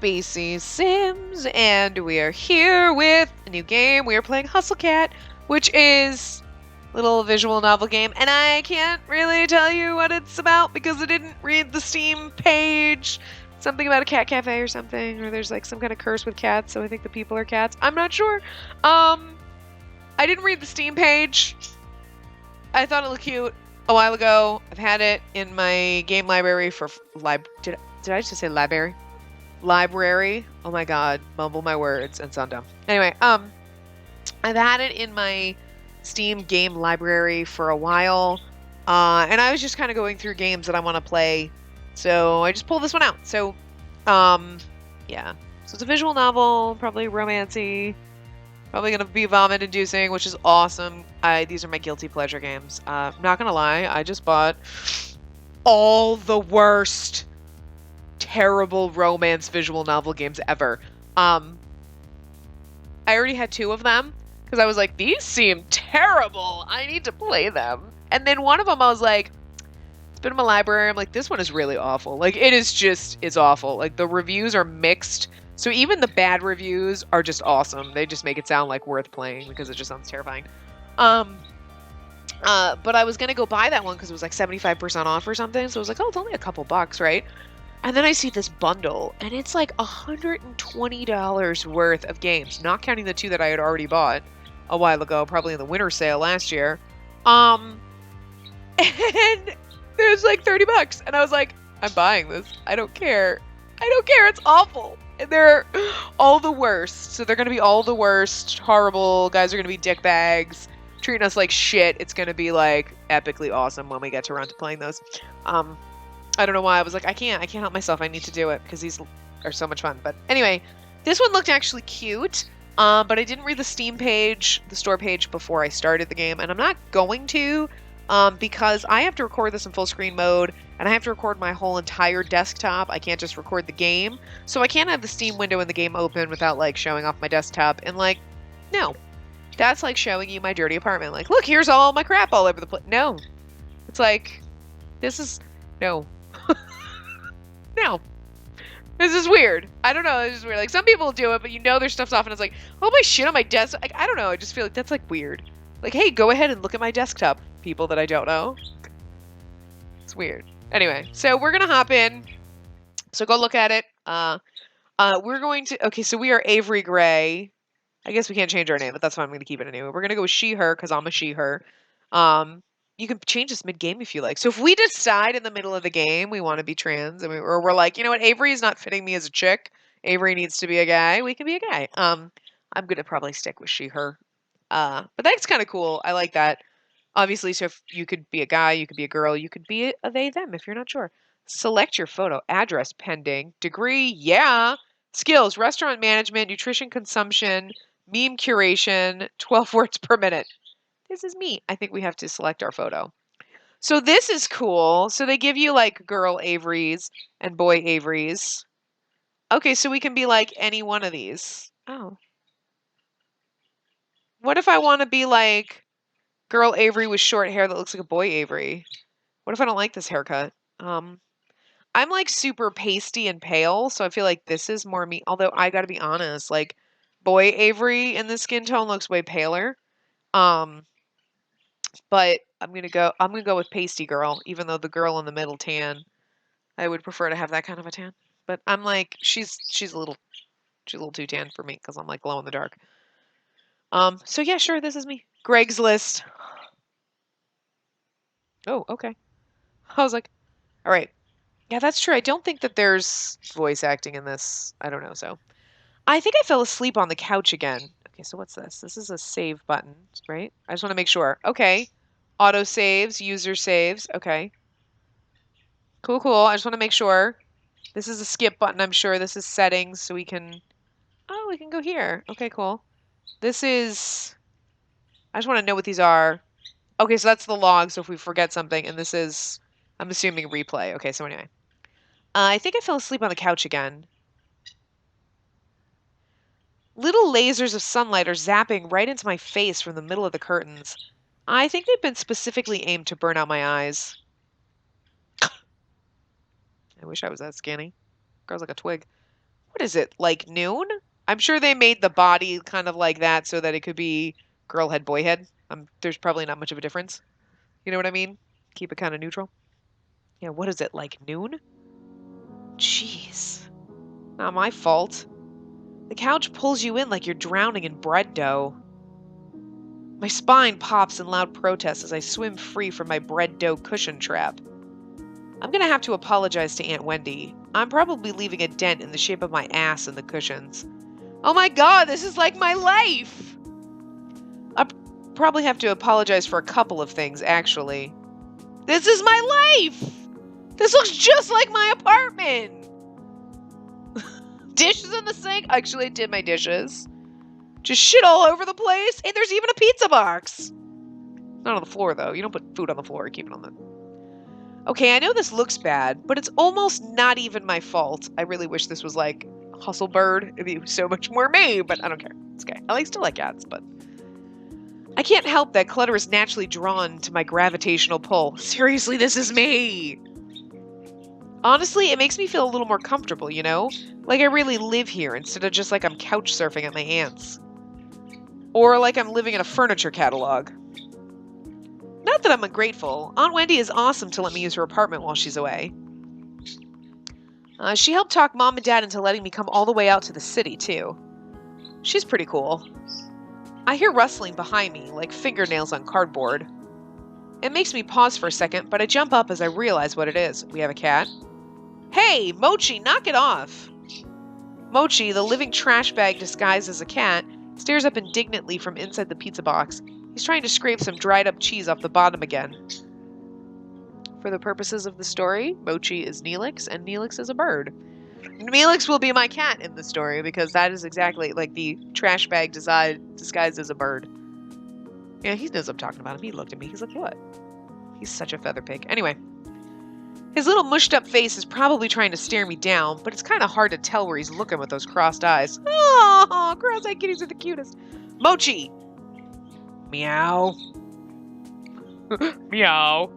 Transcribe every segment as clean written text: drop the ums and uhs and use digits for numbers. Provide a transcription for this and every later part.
Spacey Sims, and we are here with a new game. We are playing Hustle Cat, which is a little visual novel game, and I can't really tell you what it's about because I didn't read the Steam page. Something about a cat cafe or something, or there's like some kind of curse with cats, so I think the people are cats. I'm not sure. I didn't read the Steam page. I thought it looked cute a while ago. I've had it in my game library for Did I just say library? Library. Oh my god, mumble my words and sound dumb. Anyway, I've had it in my Steam game library for a while, and I was just kind of going through games that I want to play, so I just pulled this one out. So, yeah. So it's a visual novel, probably romancy, probably gonna be vomit-inducing, which is awesome. These are my guilty pleasure games. Not gonna lie, I just bought all the worst terrible romance visual novel games ever. I already had 2 of them because I was like, these seem terrible. I need to play them. And then one of them I was like, it's been in my library. I'm like, this one is really awful. Like, it's awful. Like, the reviews are mixed. So even the bad reviews are just awesome. They just make it sound like worth playing because it just sounds terrifying. But I was gonna go buy that one because it was like 75% off or something. So I was like, oh, it's only a couple bucks, right? And then I see this bundle, and it's like $120 worth of games, not counting the 2 that I had already bought a while ago, probably in the winter sale last year. And there's like 30 bucks, and I was like, I'm buying this. I don't care. I don't care. It's awful. And they're all the worst. So they're going to be all the worst, horrible. Guys are going to be dickbags, treating us like shit. It's going to be like epically awesome when we get around to playing those. I don't know why. I was like, I can't help myself. I need to do it because these are so much fun. But anyway, this one looked actually cute. But I didn't read the Steam page, the store page before I started the game. And I'm not going to because I have to record this in full screen mode. And I have to record my whole entire desktop. I can't just record the game. So I can't have the Steam window in the game open without like showing off my desktop. And like, no. That's like showing you my dirty apartment. Like, look, here's all my crap all over the place. No. It's like, this is... No. No. This is weird. I don't know. It's just weird. Like, some people do it, but you know their stuff's off, and it's like, oh, my shit on my desk. Like, I don't know. I just feel like that's, like, weird. Like, hey, go ahead and look at my desktop, people that I don't know. It's weird. Anyway, so we're gonna hop in. So go look at it. We're going to... Okay, so we are Avery Gray. I guess we can't change our name, but that's fine. I'm gonna keep it anyway. We're gonna go with she, her, because I'm a she, her. You can change this mid-game if you like. So if we decide in the middle of the game we want to be trans, and or we're like, you know what, Avery is not fitting me as a chick. Avery needs to be a guy. We can be a guy. I'm gonna probably stick with she, her. But that's kind of cool. I like that. Obviously, so if you could be a guy, you could be a girl, you could be a they, them if you're not sure. Select your photo. Address pending. Degree, yeah. Skills, restaurant management, nutrition consumption, meme curation, 12 words per minute. This is me. I think we have to select our photo. So this is cool. So they give you like girl Averys and boy Averys. Okay, so we can be like any one of these. Oh. What if I want to be like girl Avery with short hair that looks like a boy Avery? What if I don't like this haircut? I'm like super pasty and pale, so I feel like this is more me. Although I gotta be honest, like boy Avery in the skin tone looks way paler. But I'm gonna go with pasty girl, even though the girl in the middle tan, I would prefer to have that kind of a tan. But I'm like, she's a little too tan for me because I'm like glow in the dark. So yeah, sure, this is me. Greg's List. Oh, okay. I was like, all right. Yeah, that's true. I don't think that there's voice acting in this. I don't know. So I think I fell asleep on the couch again. Okay, so what's this? This is a save button, right? I just want to make sure. Okay. Auto saves, user saves. Okay. Cool, cool. I just want to make sure. This is a skip button, I'm sure. This is settings, so we can... Oh, we can go here. Okay, cool. This is... I just want to know what these are. Okay, so that's the log, so if we forget something, and this is... I'm assuming replay. Okay, so anyway. I think I fell asleep on the couch again. Little lasers of sunlight are zapping right into my face from the middle of the curtains. I think they've been specifically aimed to burn out my eyes. I wish I was that skinny. Girl's like a twig. What is it, like noon? I'm sure they made the body kind of like that so that it could be girl head, boy head. There's probably not much of a difference. You know what I mean? Keep it kind of neutral. Yeah, what is it, like noon? Jeez. Not my fault. The couch pulls you in like you're drowning in bread dough. My spine pops in loud protest as I swim free from my bread dough cushion trap. I'm gonna have to apologize to Aunt Wendy. I'm probably leaving a dent in the shape of my ass in the cushions. Oh my god, this is like my life! I'll probably have to apologize for a couple of things, actually. This is my life! This looks just like my apartment! Dishes in the sink? Actually, I did my dishes. Just shit all over the place. Hey, there's even a pizza box. Not on the floor, though. You don't put food on the floor. You keep it on the... Okay, I know this looks bad, but it's almost not even my fault. I really wish this was like Hustle Bird. It'd be so much more me, but I don't care. It's okay. Still like cats, but... I can't help that clutter is naturally drawn to my gravitational pull. Seriously, this is me! Honestly, it makes me feel a little more comfortable, you know? Like I really live here instead of just like I'm couch surfing at my aunt's. Or like I'm living in a furniture catalog. Not that I'm ungrateful. Aunt Wendy is awesome to let me use her apartment while she's away. She helped talk Mom and Dad into letting me come all the way out to the city, too. She's pretty cool. I hear rustling behind me, like fingernails on cardboard. It makes me pause for a second, but I jump up as I realize what it is. We have a cat. Hey, Mochi, knock it off! Mochi, the living trash bag disguised as a cat, stares up indignantly from inside the pizza box. He's trying to scrape some dried up cheese off the bottom again. For the purposes of the story, Mochi is Neelix, and Neelix is a bird. Neelix will be my cat in the story, because that is exactly like the trash bag disguised as a bird. Yeah, he knows I'm talking about him. He looked at me. He's like, what? He's such a feather pig. Anyway. His little mushed up face is probably trying to stare me down, but it's kind of hard to tell where he's looking with those crossed eyes. Oh, cross-eyed kitties are the cutest. Mochi! Meow. Meow.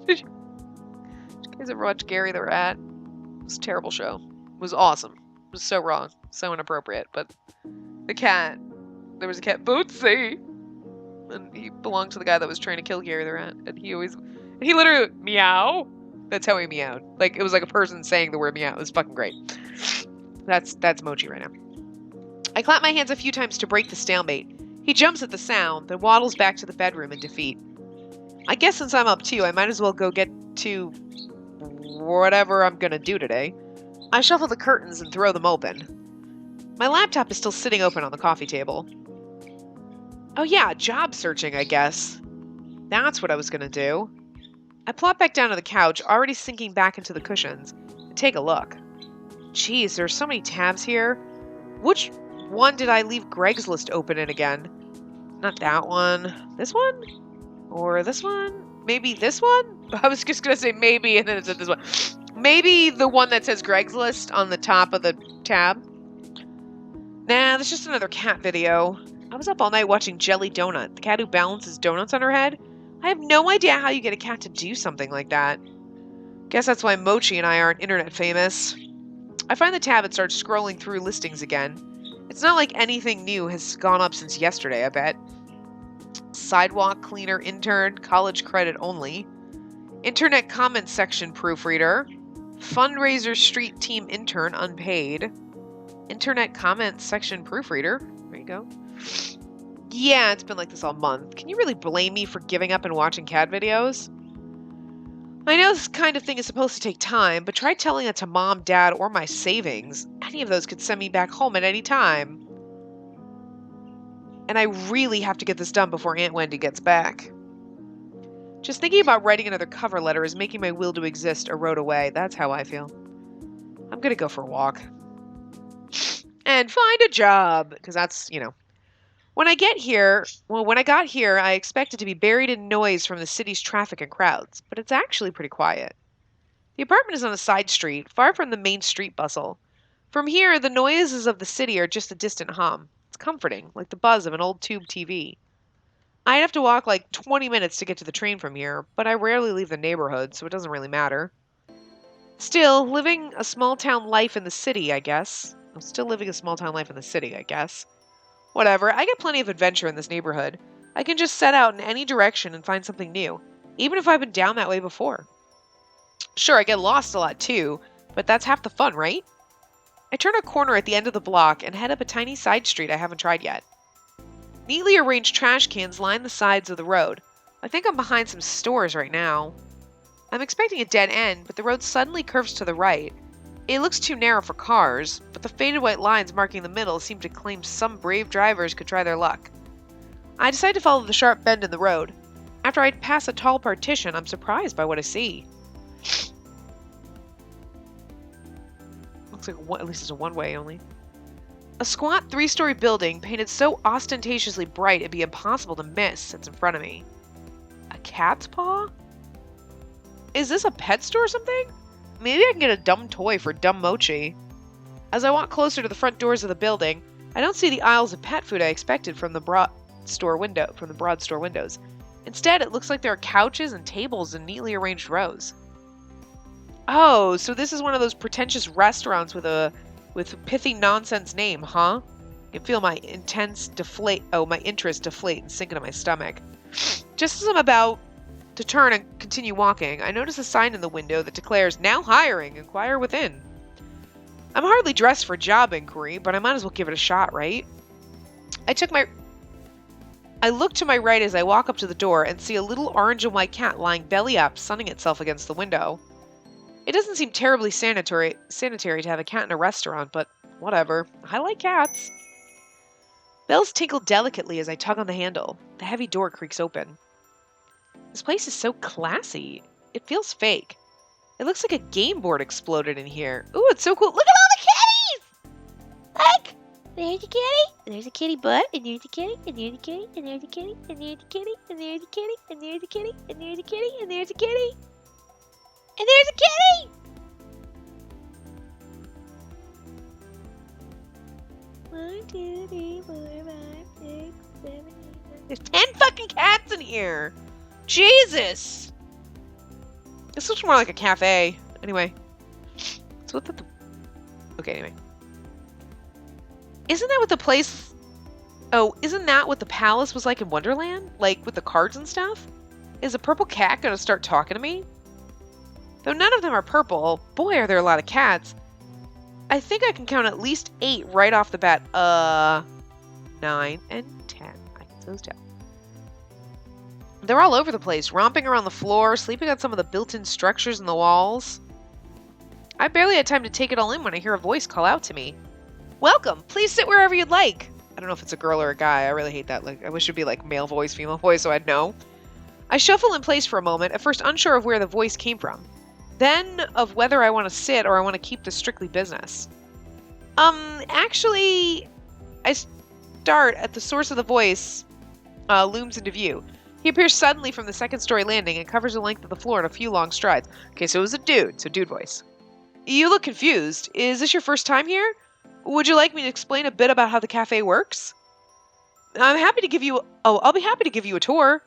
Did you guys ever watch Gary the Rat? It was a terrible show. It was awesome. It was so wrong. So inappropriate. But the cat, there was a cat, Bootsy. And he belonged to the guy that was trying to kill Gary the Rat. And he literally, meow. That's how he meowed. Like, it was like a person saying the word meow. It was fucking great. That's Mochi right now. I clap my hands a few times to break the stalemate. He jumps at the sound, then waddles back to the bedroom in defeat. I guess since I'm up too, I might as well go get to whatever I'm gonna do today. I shuffle the curtains and throw them open. My laptop is still sitting open on the coffee table. Oh yeah, job searching, I guess. That's what I was gonna do. I plop back down to the couch, already sinking back into the cushions, and take a look. Jeez, there's so many tabs here. Which one did I leave Greg's list open in again? Not that one. This one? Or this one? Maybe this one? I was just gonna say maybe, and then it said this one. Maybe the one that says Greg's list on the top of the tab? Nah, that's just another cat video. I was up all night watching Jelly Donut, the cat who balances donuts on her head. I have no idea how you get a cat to do something like that. Guess that's why Mochi and I aren't internet famous. I find the tab and start scrolling through listings again. It's not like anything new has gone up since yesterday, I bet. Sidewalk cleaner intern, college credit only. Internet comment section proofreader. Fundraiser street team intern, unpaid. Internet comment section proofreader. There you go. Yeah, it's been like this all month. Can you really blame me for giving up and watching cat videos? I know this kind of thing is supposed to take time, but try telling that to Mom, Dad, or my savings. Any of those could send me back home at any time. And I really have to get this done before Aunt Wendy gets back. Just thinking about writing another cover letter is making my will to exist erode away. That's how I feel. I'm gonna go for a walk. And find a job, because that's, When I got here, I expected to be buried in noise from the city's traffic and crowds, but it's actually pretty quiet. The apartment is on a side street, far from the main street bustle. From here, the noises of the city are just a distant hum. It's comforting, like the buzz of an old tube TV. I'd have to walk like 20 minutes to get to the train from here, but I rarely leave the neighborhood, so it doesn't really matter. Still, living a small town life in the city, I guess. I'm still living a small town life in the city, I guess. Whatever, I get plenty of adventure in this neighborhood. I can just set out in any direction and find something new, even if I've been down that way before. Sure, I get lost a lot too, but that's half the fun, right? I turn a corner at the end of the block and head up a tiny side street I haven't tried yet. Neatly arranged trash cans line the sides of the road. I think I'm behind some stores right now. I'm expecting a dead end, but the road suddenly curves to the right. It looks too narrow for cars, but the faded white lines marking the middle seem to claim some brave drivers could try their luck. I decide to follow the sharp bend in the road. After I pass a tall partition, I'm surprised by what I see. Looks like at least it's a one-way only. A squat 3-story building painted so ostentatiously bright it'd be impossible to miss sits in front of me. A cat's paw? Is this a pet store or something? Maybe I can get a dumb toy for dumb Mochi. As I walk closer to the front doors of the building, I don't see the aisles of pet food I expected from the broad store windows. Instead, it looks like there are couches and tables in neatly arranged rows. Oh, so this is one of those pretentious restaurants with a pithy nonsense name, huh? I can feel my interest deflate and sink into my stomach. Just as I'm about to turn and continue walking, I notice a sign in the window that declares, "Now hiring, inquire within." I'm hardly dressed for a job inquiry, but I might as well give it a shot, right? I look to my right as I walk up to the door and see a little orange and white cat lying belly up, sunning itself against the window. It doesn't seem terribly sanitary to have a cat in a restaurant, but whatever. I like cats. Bells tinkle delicately as I tug on the handle. The heavy door creaks open. This place is so classy. It feels fake. It looks like a game board exploded in here. Ooh, it's so cool. Look at all the kitties! Look! There's a kitty, there's a kitty butt, and there's a kitty, and there's a kitty, and there's a kitty, and there's a kitty, and there's a kitty, and there's a kitty, and there's a kitty, and there's a kitty. And there's a kitty! 1, 2, 3, 4, 5, 6, 7, 8, 9. There's 10 fucking cats in here! Jesus! This looks more like a cafe. Anyway. So what the... Okay, anyway. Isn't that what the place... Oh, isn't that what the palace was like in Wonderland? Like, with the cards and stuff? Is a purple cat gonna start talking to me? Though none of them are purple, boy are there a lot of cats. I think I can count at least 8 right off the bat. 9 and 10. I can those down. They're all over the place, romping around the floor, sleeping on some of the built-in structures in the walls. I barely had time to take it all in when I hear a voice call out to me. Welcome! Please sit wherever you'd like! I don't know if it's a girl or a guy. I really hate that. Like, I wish it'd be like male voice, female voice, so I'd know. I shuffle in place for a moment, at first unsure of where the voice came from. Then of whether I want to sit or I want to keep this strictly business. Actually, I start at the source of the voice looms into view. He appears suddenly from the second-story landing and covers the length of the floor in a few long strides. Okay, so it was a dude, so dude voice. You look confused. Is this your first time here? Would you like me to explain a bit about how the cafe works? I'll be happy to give you a tour.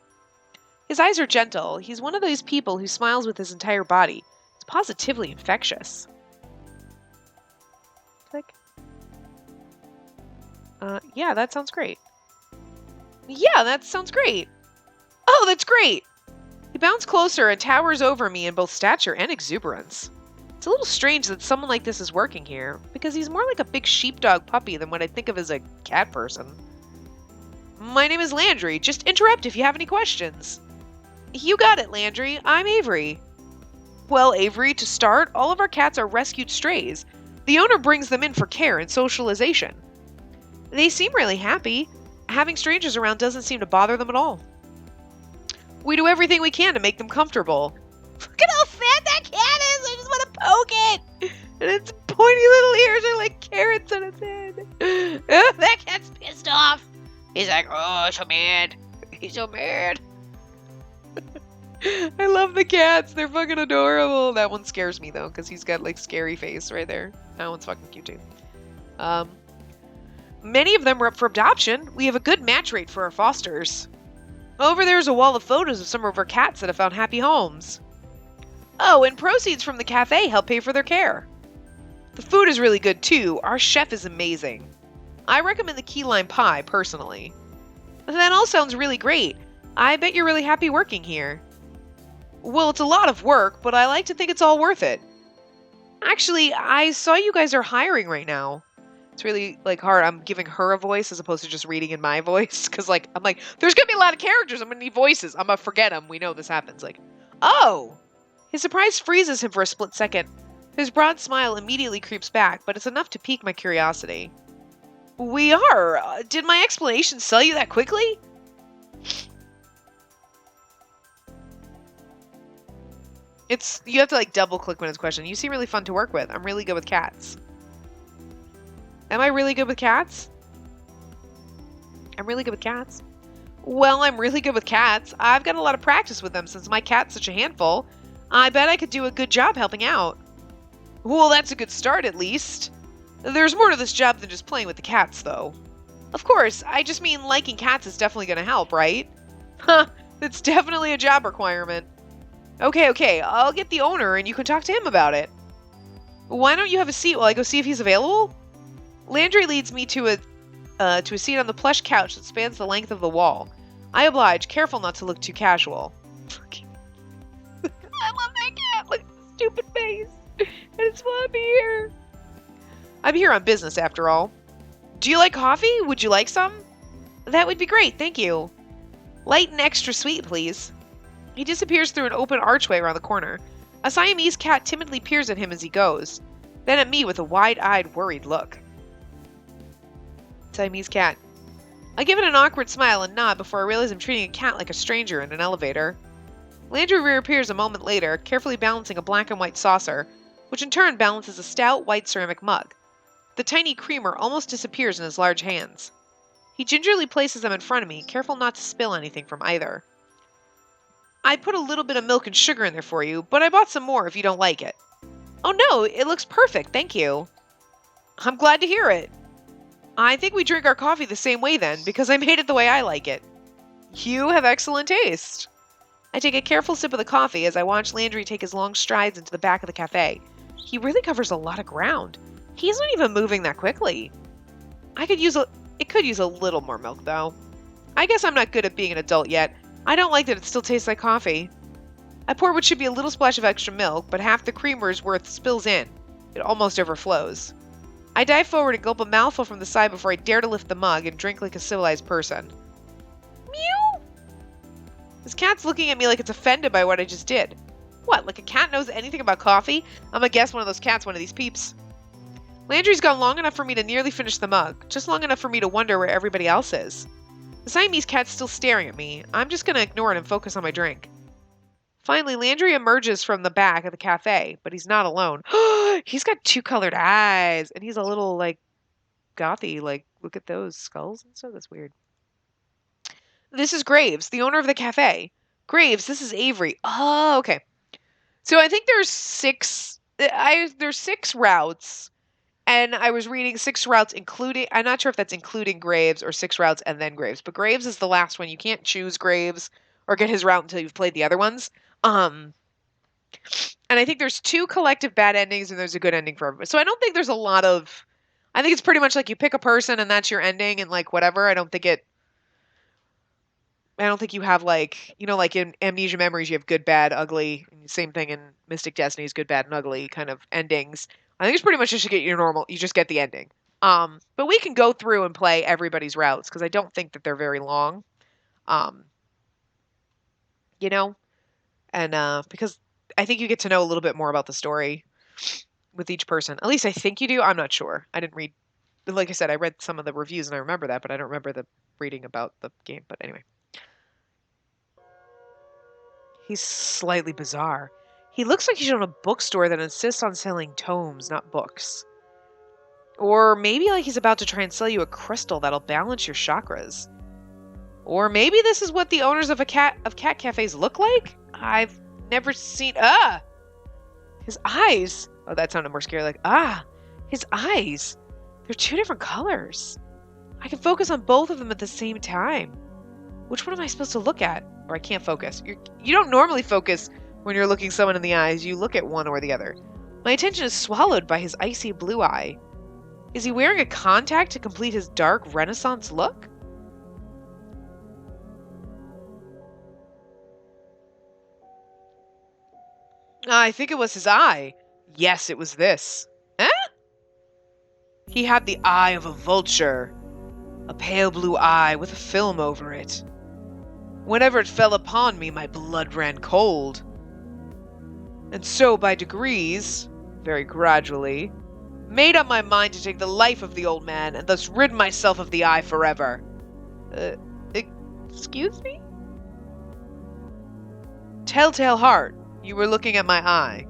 His eyes are gentle. He's one of those people who smiles with his entire body. It's positively infectious. Click. Yeah, that sounds great. Yeah, that sounds great. Oh, that's great! He bounds closer and towers over me in both stature and exuberance. It's a little strange that someone like this is working here, because he's more like a big sheepdog puppy than what I think of as a cat person. My name is Landry. Just interrupt if you have any questions. You got it, Landry. I'm Avery. Well, Avery, to start, all of our cats are rescued strays. The owner brings them in for care and socialization. They seem really happy. Having strangers around doesn't seem to bother them at all. We do everything we can to make them comfortable. Look at how fat that cat is! I just want to poke it! And its pointy little ears are like carrots on its head. That cat's pissed off. He's like, oh, so mad. He's so mad. I love the cats. They're fucking adorable. That one scares me, though, because he's got, like, scary face right there. That one's fucking cute, too. Many of them are up for adoption. We have a good match rate for our fosters. Over there's a wall of photos of some of our cats that have found happy homes. Oh, and proceeds from the cafe help pay for their care. The food is really good too. Our chef is amazing. I recommend the key lime pie, personally. That all sounds really great. I bet you're really happy working here. Well, it's a lot of work, but I like to think it's all worth it. Actually, I saw you guys are hiring right now. It's really hard. I'm giving her a voice as opposed to just reading in my voice because I'm like, there's gonna be a lot of characters. I'm gonna need voices. I'm gonna forget them. We know this happens. Oh, his surprise freezes him for a split second. His broad smile immediately creeps back, but it's enough to pique my curiosity. We are. Did my explanation sell you that quickly? You have to double click when it's a question. You seem really fun to work with. I'm really good with cats. Am I really good with cats? I'm really good with cats. Well, I'm really good with cats. I've got a lot of practice with them since my cat's such a handful. I bet I could do a good job helping out. Well, that's a good start at least. There's more to this job than just playing with the cats, though. Of course, I just mean liking cats is definitely going to help, right? Huh, it's definitely a job requirement. Okay, I'll get the owner and you can talk to him about it. Why don't you have a seat while I go see if he's available? Landry leads me to a seat on the plush couch that spans the length of the wall. I oblige, careful not to look too casual. I love that cat. Look at the stupid face. And it's fun to be here. I'm here on business, after all. Do you like coffee? Would you like some? That would be great, thank you. Light and extra sweet, please. He disappears through an open archway around the corner. A Siamese cat timidly peers at him as he goes, then at me with a wide-eyed, worried look. Siamese cat. I give it an awkward smile and nod before I realize I'm treating a cat like a stranger in an elevator. Landry reappears a moment later, carefully balancing a black and white saucer, which in turn balances a stout white ceramic mug. The tiny creamer almost disappears in his large hands. He gingerly places them in front of me, careful not to spill anything from either. I put a little bit of milk and sugar in there for you, but I bought some more if you don't like it. Oh no, it looks perfect, thank you. I'm glad to hear it. I think we drink our coffee the same way then, because I made it the way I like it. You have excellent taste. I take a careful sip of the coffee as I watch Landry take his long strides into the back of the cafe. He really covers a lot of ground. He's not even moving that quickly. It could use a little more milk, though. I guess I'm not good at being an adult yet. I don't like that it still tastes like coffee. I pour what should be a little splash of extra milk, but half the creamer's worth spills in. It almost overflows. I dive forward and gulp a mouthful from the side before I dare to lift the mug and drink like a civilized person. Meow! This cat's looking at me like it's offended by what I just did. What, like a cat knows anything about coffee? I'm gonna guess one of those cats one of these peeps. Landry's gone long enough for me to nearly finish the mug, just long enough for me to wonder where everybody else is. The Siamese cat's still staring at me. I'm just gonna ignore it and focus on my drink. Finally, Landry emerges from the back of the cafe, but he's not alone. He's got two colored eyes, and he's a little, gothy. Look at those skulls and stuff. That's weird. This is Graves, the owner of the cafe. Graves, this is Avery. Oh, okay. So I think there's six routes, and I was reading 6 routes including, I'm not sure if that's including Graves or 6 routes and then Graves, but Graves is the last one. You can't choose Graves or get his route until you've played the other ones. And I think there's 2 collective bad endings and there's a good ending for everybody. So I don't think there's a lot of, I think it's pretty much like you pick a person and that's your ending and whatever. I don't think you have in Amnesia Memories, you have good, bad, ugly. Same thing in Mystic Destinies, good, bad, and ugly kind of endings. I think it's pretty much just to get your normal, you just get the ending. But we can go through and play everybody's routes because I don't think that they're very long. And because I think you get to know a little bit more about the story with each person. At least I think you do. I'm not sure. I didn't read, like I said, I read some of the reviews and I remember that, but I don't remember the reading about the game. But anyway. He's slightly bizarre. He looks like he's on a bookstore that insists on selling tomes, not books. Or maybe he's about to try and sell you a crystal that'll balance your chakras. Or maybe this is what the owners of cat cafes look like? I've never seen... His eyes! Oh, that sounded more scary. His eyes! They're 2 different colors. I can focus on both of them at the same time. Which one am I supposed to look at? Or I can't focus. You don't normally focus When you're looking someone in the eyes, you look at one or the other. My attention is swallowed by his icy blue eye. Is he wearing a contact to complete his dark Renaissance look? I think it was his eye. Yes, it was this. Eh? He had the eye of a vulture. A pale blue eye with a film over it. Whenever it fell upon me, my blood ran cold. And so, by degrees, very gradually, made up my mind to take the life of the old man and thus rid myself of the eye forever. Excuse me? Telltale heart, you were looking at my eye.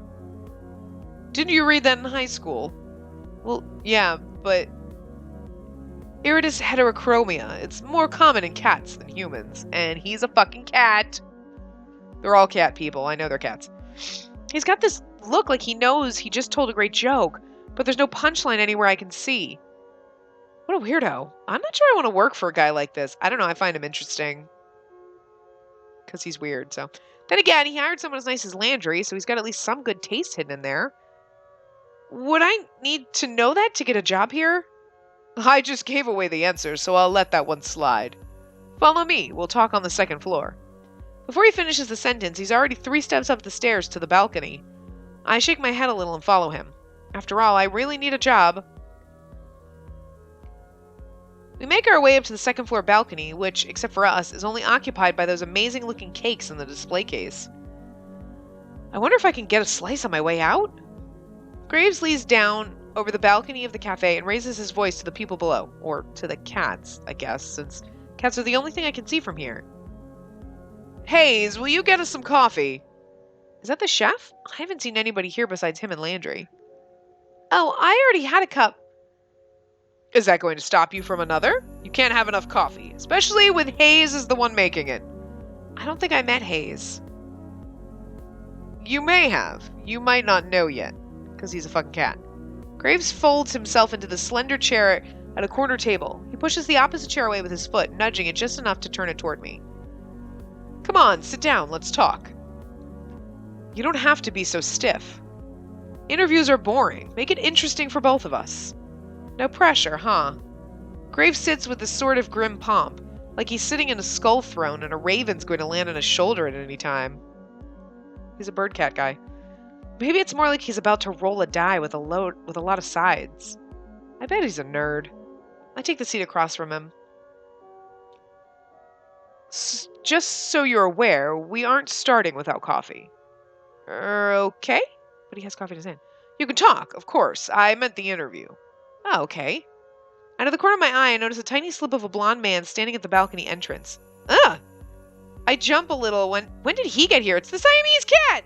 Didn't you read that in high school? Well, yeah, but iridis heterochromia. It's more common in cats than humans, and he's a fucking cat. They're all cat people. I know they're cats. He's got this look like he knows he just told a great joke, but there's no punchline anywhere I can see. What a weirdo. I'm not sure I want to work for a guy like this. I don't know. I find him interesting. Because he's weird, so. Then again, he hired someone as nice as Landry, so he's got at least some good taste hidden in there. Would I need to know that to get a job here? I just gave away the answer, so I'll let that one slide. Follow me. We'll talk on the second floor. Before he finishes the sentence, he's already 3 steps up the stairs to the balcony. I shake my head a little and follow him. After all, I really need a job. We make our way up to the second floor balcony, which, except for us, is only occupied by those amazing-looking cakes in the display case. I wonder if I can get a slice on my way out? Graves leans down over the balcony of the cafe and raises his voice to the people below. Or to the cats, I guess, since cats are the only thing I can see from here. Hayes, will you get us some coffee? Is that the chef? I haven't seen anybody here besides him and Landry. Oh, I already had a cup. Is that going to stop you from another? You can't have enough coffee, especially with Hayes as the one making it. I don't think I met Hayes. You may have. You might not know yet, because he's a fucking cat. Graves folds himself into the slender chair at a corner table. He pushes the opposite chair away with his foot, nudging it just enough to turn it toward me. Come on, sit down, let's talk. You don't have to be so stiff. Interviews are boring. Make it interesting for both of us. No pressure, huh? Graves sits with a sort of grim pomp, like he's sitting in a skull throne and a raven's going to land on his shoulder at any time. He's a bird cat guy. Maybe it's more like he's about to roll a die with a lot of sides. I bet he's a nerd. I take the seat across from him. Just so you're aware, we aren't starting without coffee. Okay? But he has coffee in his hand. You can talk, of course. I meant the interview. Oh, okay. Out of the corner of my eye, I notice a tiny slip of a blonde man standing at the balcony entrance. Ugh! I jump a little. When did he get here? It's the Siamese cat!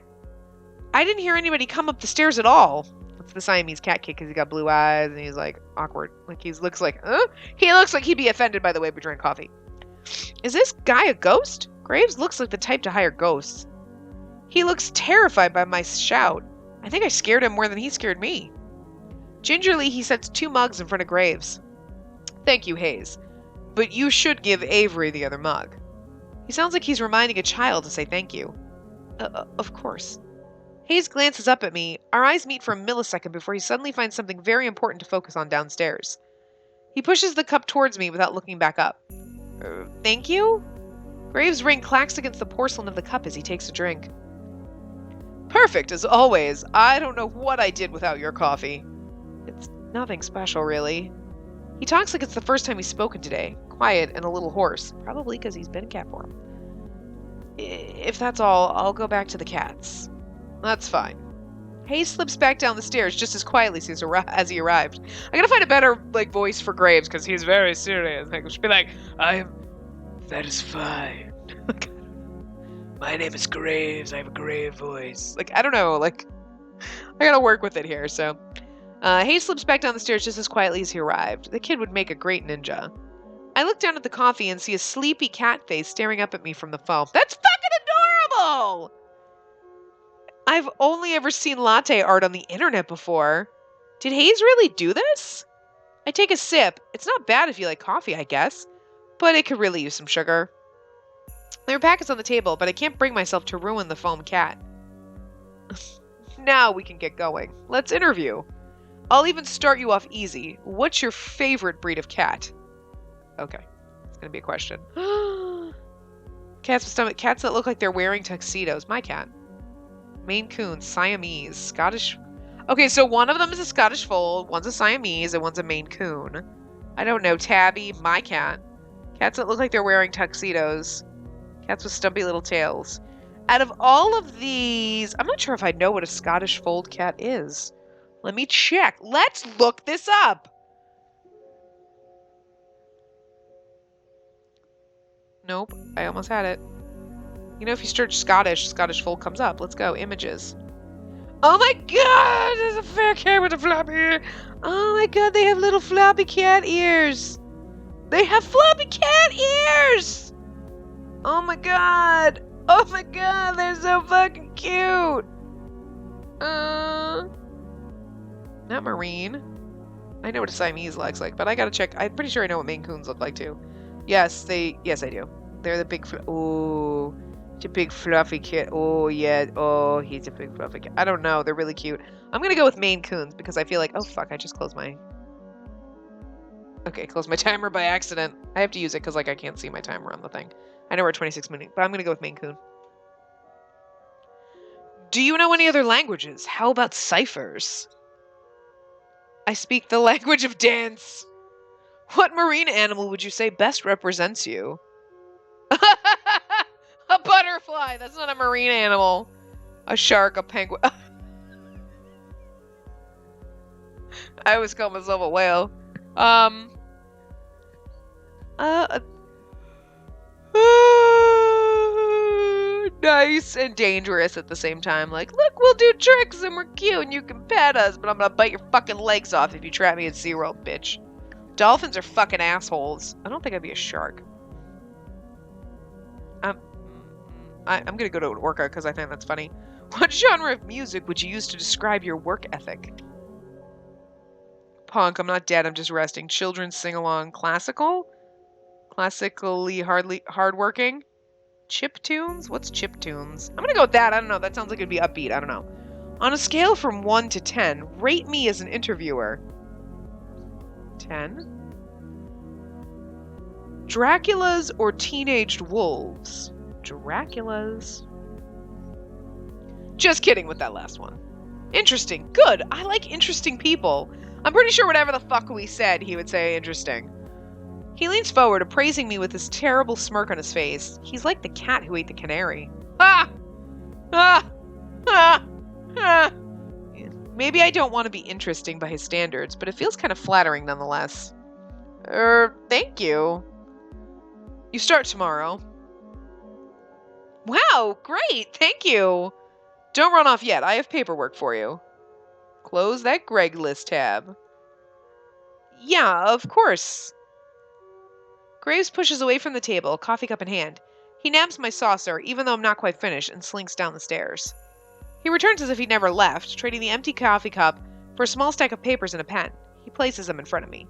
I didn't hear anybody come up the stairs at all. It's the Siamese cat kid because he's got blue eyes and he's like awkward. Like he looks like, He looks like he'd be offended by the way we drink coffee. Is this guy a ghost? Graves looks like the type to hire ghosts. He looks terrified by my shout. I think I scared him more than he scared me. Gingerly, he sets 2 mugs in front of Graves. Thank you, Hayes. But you should give Avery the other mug. He sounds like he's reminding a child to say thank you. Of course. Hayes glances up at me. Our eyes meet for a millisecond before he suddenly finds something very important to focus on downstairs. He pushes the cup towards me without looking back up. Thank you? Graves' ring clacks against the porcelain of the cup as he takes a drink. Perfect, as always. I don't know what I did without your coffee. It's nothing special, really. He talks like it's the first time he's spoken today. Quiet and a little hoarse. Probably because he's been a cat for him. If that's all, I'll go back to the cats. That's fine. Hayes slips back down the stairs just as quietly as he arrived. I gotta find a better voice for Graves because he's very serious. I should be like, that is fine. My name is Graves. I have a grave voice. I don't know. I gotta work with it here. So, Hayes slips back down the stairs just as quietly as he arrived. The kid would make a great ninja. I look down at the coffee and see a sleepy cat face staring up at me from the foam. That's fucking adorable! I've only ever seen latte art on the internet before. Did Hayes really do this? I take a sip. It's not bad if you like coffee, I guess. But it could really use some sugar. There are packets on the table, but I can't bring myself to ruin the foam cat. Now we can get going. Let's interview. I'll even start you off easy. What's your favorite breed of cat? Okay, it's gonna be a question. Cats with stomach. Cats that look like they're wearing tuxedos. My cat. Maine Coon, Siamese, Scottish. Okay, so one of them is a Scottish Fold, one's a Siamese, and one's a Maine Coon. I don't know. Tabby, my cat. Cats that look like they're wearing tuxedos. Cats with stumpy little tails. Out of all of these, I'm not sure if I know what a Scottish Fold cat is. Let me check. Let's look this up. Nope, I almost had it. You know, if you search Scottish Fold comes up. Let's go. Images. Oh my god! There's a fair cat with a floppy ear. Oh my god, they have little floppy cat ears. They have floppy cat ears! Oh my god! Oh my god, they're so fucking cute! Not marine. I know what a Siamese looks like, but I gotta check. I'm pretty sure I know what Maine Coons look like too. Yes, I do. They're the big, oh, it's a big fluffy kid. Oh yeah, oh, he's a big fluffy kid. I don't know, they're really cute. I'm gonna go with Maine Coons because I feel like, oh fuck, I just closed my, okay, close my timer by accident. I have to use it because like I can't see my timer on the thing. I know we're at 26 minutes, but I'm gonna go with Maine Coon. Do you know any other languages? How about ciphers? I speak the language of dance. What marine animal would you say best represents you? A butterfly. That's not a marine animal. A shark, a penguin. I always call myself a whale. Nice and dangerous at the same time. Like, look, we'll do tricks and we're cute and you can pet us, but I'm gonna bite your fucking legs off if you trap me at SeaWorld, bitch. Dolphins are fucking assholes. I don't think I'd be a shark. I'm gonna go to an orca because I think that's funny. What genre of music would you use to describe your work ethic? Punk, I'm not dead, I'm just resting. Children's sing-along. Classical? Classically hardworking? Chip tunes? What's chip tunes? I'm gonna go with that. I don't know. That sounds like it'd be upbeat. I don't know. On a scale from 1 to 10, rate me as an interviewer. 10? Draculas or teenaged wolves? Draculas. Just kidding with that last one. Interesting. Good. I like interesting people. I'm pretty sure whatever the fuck we said, he would say interesting. He leans forward, appraising me with this terrible smirk on his face. He's like the cat who ate the canary. Ah! Ah! Ah! Ah! Maybe I don't want to be interesting by his standards, but it feels kind of flattering nonetheless. Thank you. You start tomorrow. Wow, great, thank you. Don't run off yet, I have paperwork for you. Close that Greg list tab. Yeah, of course. Graves pushes away from the table, coffee cup in hand. He nabs my saucer, even though I'm not quite finished, and slinks down the stairs. He returns as if he'd never left, trading the empty coffee cup for a small stack of papers and a pen. He places them in front of me.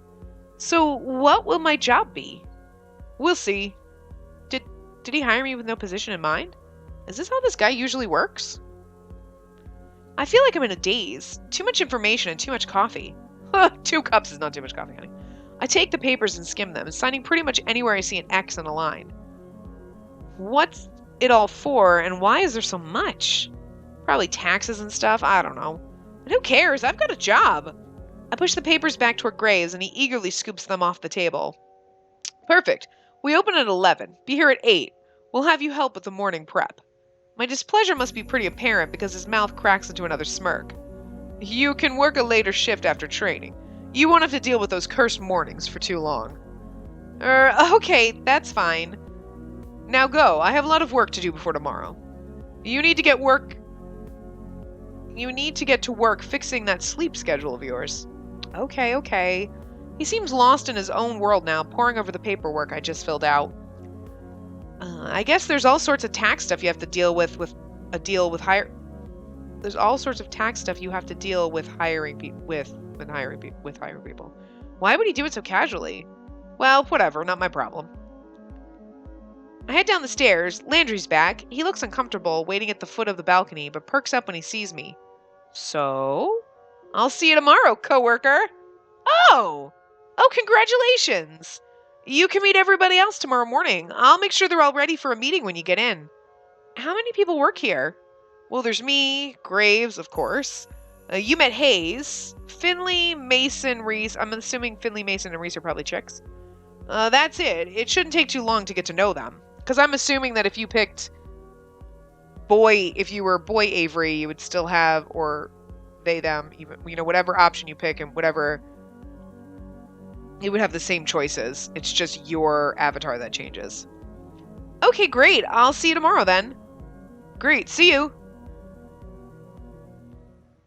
So, what will my job be? We'll see. Did he hire me with no position in mind? Is this how this guy usually works? I feel like I'm in a daze. Too much information and too much coffee. 2 cups is not too much coffee, honey. I take the papers and skim them, signing pretty much anywhere I see an X and a line. What's it all for, and why is there so much? Probably taxes and stuff, I don't know. But who cares? I've got a job. I push the papers back toward Graves, and he eagerly scoops them off the table. Perfect. We open at 11. Be here at 8. We'll have you help with the morning prep. My displeasure must be pretty apparent because his mouth cracks into another smirk. You can work a later shift after training. You won't have to deal with those cursed mornings for too long. Okay, that's fine. Now go. I have a lot of work to do before tomorrow. You need to get to work fixing that sleep schedule of yours. Okay. He seems lost in his own world now, poring over the paperwork I just filled out. I guess there's all sorts of tax stuff you have to deal with There's all sorts of tax stuff you have to deal with hiring people. Why would he do it so casually? Well, whatever, not my problem. I head down the stairs. Landry's back. He looks uncomfortable, waiting at the foot of the balcony, but perks up when he sees me. So, I'll see you tomorrow, coworker. Oh, congratulations. You can meet everybody else tomorrow morning. I'll make sure they're all ready for a meeting when you get in. How many people work here? Well, there's me, Graves, of course. You met Hayes, Finley, Mason, Reese. I'm assuming Finley, Mason, and Reese are probably chicks. That's it. It shouldn't take too long to get to know them. Because I'm assuming that if you picked if you were boy Avery, you would still have, or they, them, even, whatever option you pick and whatever, you would have the same choices. It's just your avatar that changes. Okay, great. I'll see you tomorrow then. Great. See you.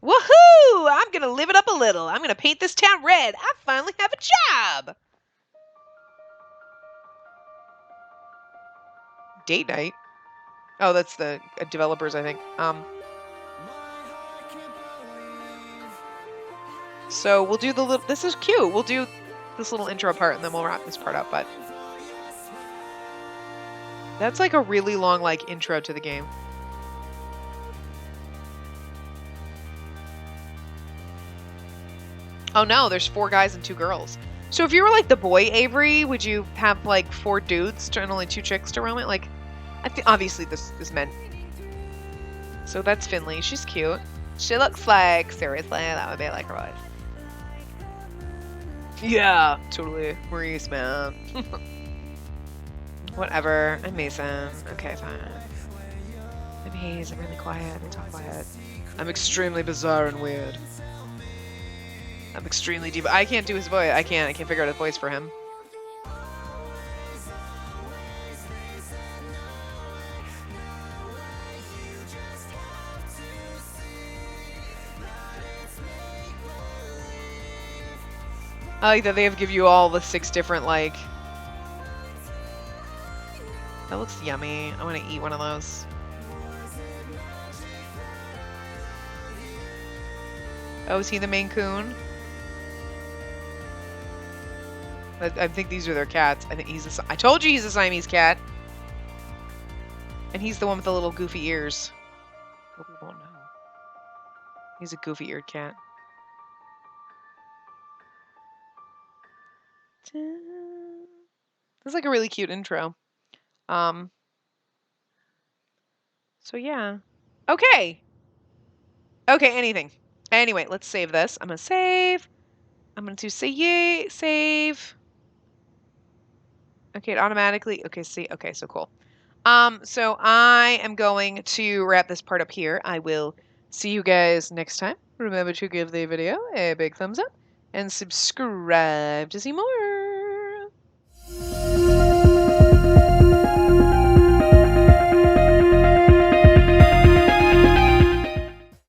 Woohoo! I'm gonna live it up a little. I'm gonna paint this town red. I finally have a job. Date night? Oh, that's the developers, I think. So we'll do the little. This is cute. We'll do this little intro part and then we'll wrap this part up. But that's like a really long intro to the game. Oh no, there's 4 guys and 2 girls. So if you were the boy Avery, would you have 4 dudes and only 2 chicks to roam it? I think obviously this is meant. So that's Finley. She's cute. She looks like, seriously, that would be her voice. Yeah, totally. Maurice, man. Whatever. I'm Mason. Okay, fine. I'm Hayes. I'm really quiet. I talk quiet. I'm extremely bizarre and weird. I'm extremely deep. I can't do his voice. I can't figure out a voice for him. I like that they give you all the 6 different, That looks yummy. I want to eat one of those. Oh, is he the Maine Coon? I think these are their cats. I think I told you he's a Siamese cat. And he's the one with the little goofy ears. Hope we won't know. He's a goofy-eared cat. This is a really cute intro. So yeah. Okay. Okay, anything. Anyway, let's save this. I'm gonna save. I'm going to say yay, save. Okay, it automatically. Okay, see. Okay, so cool. So I am going to wrap this part up here. I will see you guys next time. Remember to give the video a big thumbs up and subscribe to see more.